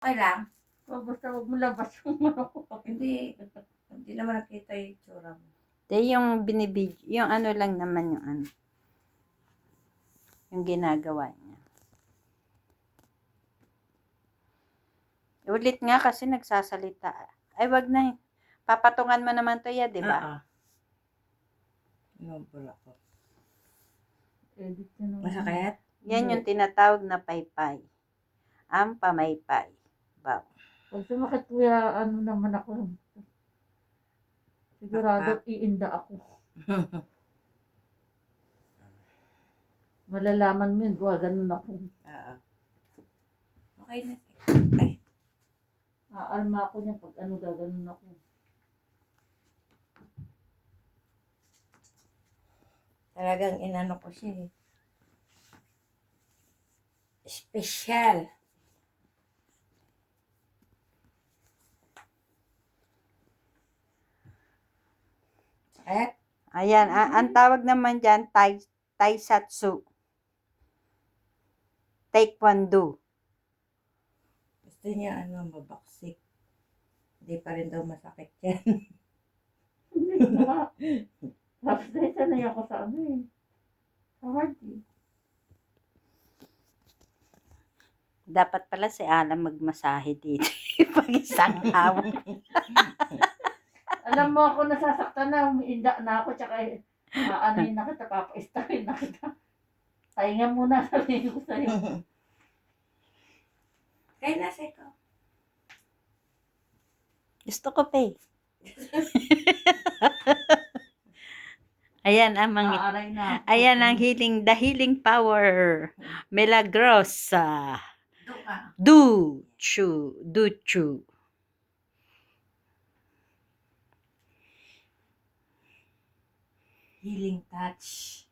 Okay lang? O, basta huwag mo labas yung ano ko. Hindi naman nakita yung itsura mo. Yung binibidyo, yung ano lang naman yung ano. Yung ginagawa niya. Ulit nga kasi nagsasalita. Ay, wag na. Papatungan mo naman to ya, di ba? Ano pala ko? Edit na naman. Masakit? Yan yung tinatawag na paypay. Ang pamaypay. Wow. Pag sumakit kuya, ano naman ako. Sigurado iinda ako. Malalaman mo yun, ganun ako. Oo. Okay na. Ay, Aalma ako niya pag ano gaganon ako. talagang inano ko siya eh. Special. Sakit? Ayan, ang tawag naman dyan, taisatsu. Taekwondo. Gusto niya mabaksik. Hindi pa rin daw masakit yan. Hindi na. Tapos na sanay ako sa ano eh. Sa hard eh. Dapat pala si Alam magmasahe dito. Pag isang araw. Alam mo ako nasasaktan na, umiinda na ako, tsaka aanoin na kita, papaistahin na kita. Tahinga muna, sabihin ko sa'yo. Kaya nasa ko. Gusto ko pa eh. Ayan ang Aaray na ako. ayan ang healing, the healing power. Milagrosa. Du chu. Healing touch.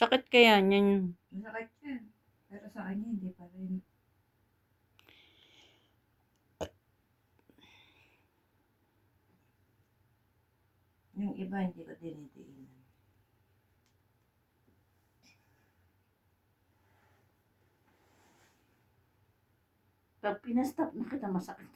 Sakit kaya yan. Masakit yan. Pero sa kanya, hindi pa rin. Yung iba, hindi ko dinidiinan. Pag pinastop na kita, masakit.